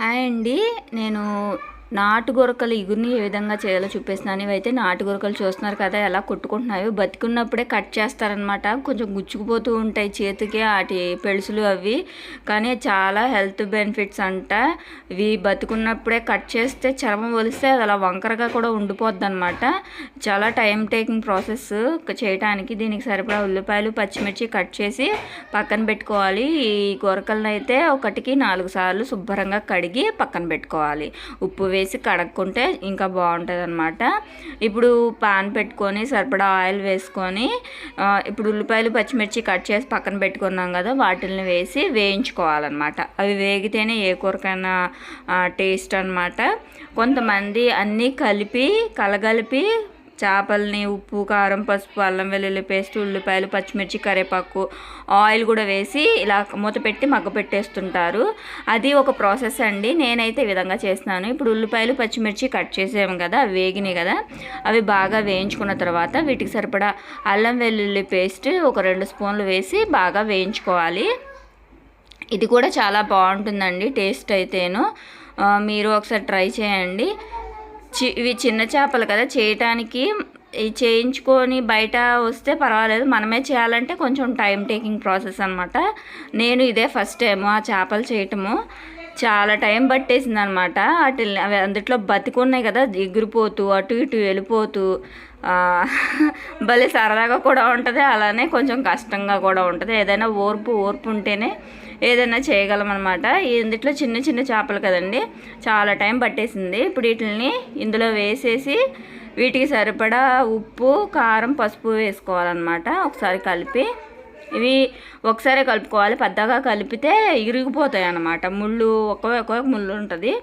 Hi అండి. నేను నాటు గొరకలు ఇగురిని ఏ విధంగా చేయాలో చూపిస్తున్నాను. ఇవైతే నాటు గొరకలు చూస్తున్నారు కదా ఎలా కొట్టుకుంటున్నాయో. బతికున్నప్పుడే కట్ చేస్తారనమాట. కొంచెం గుచ్చుకుపోతూ ఉంటాయి చేతికి వాటి పెళుసులు అవి, కానీ చాలా హెల్త్ బెనిఫిట్స్ అంట. ఇవి బతికున్నప్పుడే కట్ చేస్తే చర్మం ఒలిస్తే అది అలా వంకరగా కూడా ఉండిపోద్ది అనమాట. చాలా టైం టేకింగ్ ప్రాసెస్ చేయడానికి. దీనికి సరిపడా ఉల్లిపాయలు పచ్చిమిర్చి కట్ చేసి పక్కన పెట్టుకోవాలి. ఈ గొరకలను అయితే ఒకటికి 4 సార్లు శుభ్రంగా కడిగి పక్కన పెట్టుకోవాలి. ఉప్పు వేసి కడుక్కుంటే ఇంకా బాగుంటుంది అనమాట. ఇప్పుడు పాన్ పెట్టుకొని సరిపడా ఆయిల్ వేసుకొని ఇప్పుడు ఉల్లిపాయలు పచ్చిమిర్చి కట్ చేసి పక్కన పెట్టుకున్నాం కదా, వాటిని వేసి వేయించుకోవాలన్నమాట. అవి వేగితేనే ఏ కూరకైనా టేస్ట్ అనమాట. కొంతమంది అన్నీ కలగలిపి చేపల్ని ఉప్పు కారం పసుపు అల్లం వెల్లుల్లి పేస్ట్ ఉల్లిపాయలు పచ్చిమిర్చి కరివేపాకు ఆయిల్ కూడా వేసి ఇలా మూత పెట్టి మగ్గపెట్టేస్తుంటారు. అది ఒక ప్రాసెస్ అండి. నేనైతే ఈ విధంగా చేస్తున్నాను. ఇప్పుడు ఉల్లిపాయలు పచ్చిమిర్చి కట్ చేసాము కదా, అవి వేగినాయి కదా, అవి బాగా వేయించుకున్న తర్వాత వీటికి సరిపడా అల్లం వెల్లుల్లి పేస్ట్ ఒక 2 స్పూన్లు వేసి బాగా వేయించుకోవాలి. ఇది కూడా చాలా బాగుంటుందండి టేస్ట్ అయితేను. మీరు ఒకసారి ట్రై చేయండి. ఇవి చిన్న చేపలు కదా, చేయటానికి చేయించుకొని బయట వస్తే పర్వాలేదు, మనమే చేయాలంటే కొంచెం టైం టేకింగ్ ప్రాసెస్ అనమాట. నేను ఇదే ఫస్ట్ టైము ఆ చేపలు చేయటము. చాలా టైం పట్టేసింది అనమాట. అవి అందుట్లో బతికున్నాయి కదా, ఎగిరిపోతూ అటు ఇటు వెళ్ళిపోతూ భలే సరదాగా కూడా ఉంటుంది, అలానే కొంచెం కష్టంగా కూడా ఉంటుంది. ఏదైనా ఓర్పు ఉంటేనే ఏదైనా చేయగలం అనమాట. ఇందులో చిన్న చిన్న చేపలు కదండి, చాలా టైం పట్టేసింది. ఇప్పుడు వీటిని ఇందులో వేసేసి వీటికి సరిపడా ఉప్పు కారం పసుపు వేసుకోవాలన్నమాట. ఒకసారి కలిపి ఇవి ఒకసారి కలుపుకోవాలి. పెద్దగా కలిపితే ఇరిగిపోతాయి అన్నమాట. ముళ్ళు ఒక్కొక్క ముళ్ళు ఉంటుంది,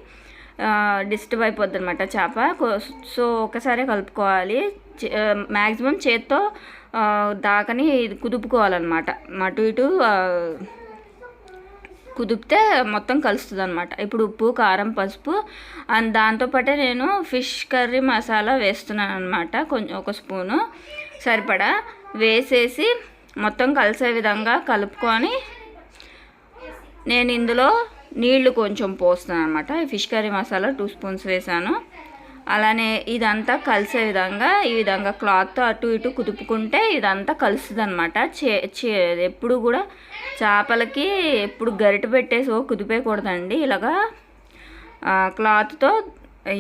డిస్టర్బ్ అయిపోద్ది అనమాట చేప. సో ఒకసారి కలుపుకోవాలి. మ్యాక్సిమం చేత్తో దాకని కుదుపుకోవాలన్నమాట. అటు ఇటు కుదిపితే మొత్తం కలుస్తుంది అనమాట. ఇప్పుడు ఉప్పు కారం పసుపు అండ్ దాంతోపాటే నేను ఫిష్ కర్రీ మసాలా వేస్తున్నాను అనమాట. కొంచెం 1 స్పూను సరిపడా వేసేసి మొత్తం కలిసే విధంగా కలుపుకొని నేను ఇందులో నీళ్లు కొంచెం పోస్తున్నాను అనమాట. ఫిష్ కర్రీ మసాలా 2 స్పూన్స్ వేసాను. అలానే ఇదంతా కలిసే విధంగా ఈ విధంగా క్లాత్తో అటు ఇటు కుదుపుకుంటే ఇదంతా కలుస్తుంది అనమాట. ఎప్పుడు కూడా చేపలకి ఎప్పుడు గరిట పెట్టేసి కుదిపేయకూడదండి. ఇలాగా క్లాత్తో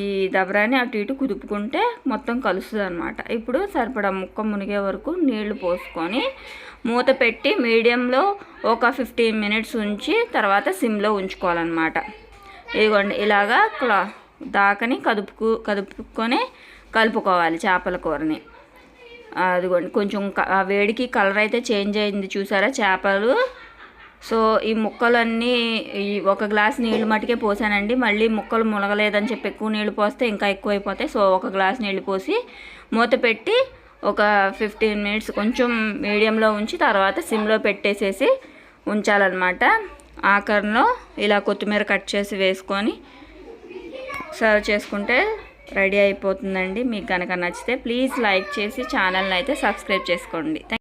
ఈ దబరాన్ని అటు ఇటు కుదుపుకుంటే మొత్తం కలుస్తుంది అనమాట. ఇప్పుడు సరిపడా ముక్క మునిగే వరకు నీళ్లు పోసుకొని మూత పెట్టి మీడియంలో ఒక 15 మినిట్స్ ఉంచి తర్వాత సిమ్లో ఉంచుకోవాలన్నమాట. ఇదిగోండి ఇలాగా దాకని కదుపుకొని కలుపుకోవాలి చేపల కూరని. అదిగోండి కొంచెం వేడికి కలర్ అయితే చేంజ్ అయింది చూసారా చేపలు. సో ఈ ముక్కలన్నీ ఒక గ్లాస్ నీళ్ళు మటుకే పోసానండి. మళ్ళీ ముక్కలు మునగలేదని చెప్పి ఎక్కువ నీళ్ళు పోస్తే ఇంకా ఎక్కువ అయిపోతాయి. సో ఒక గ్లాస్ నీళ్ళు పోసి మూత పెట్టి ఒక 15 మినిట్స్ కొంచెం మీడియంలో ఉంచి తర్వాత సిమ్లో పెట్టేసేసి ఉంచాలన్నమాట. ఆఖరిలో ఇలా కొత్తిమీర కట్ చేసి వేసుకొని సర్వ్ చేసుకుంటే రెడీ అయిపోతుందండి. మీకు కనుక నచ్చితే ప్లీజ్ లైక్ చేసి ఛానల్ని అయితే సబ్స్క్రైబ్ చేసుకోండి.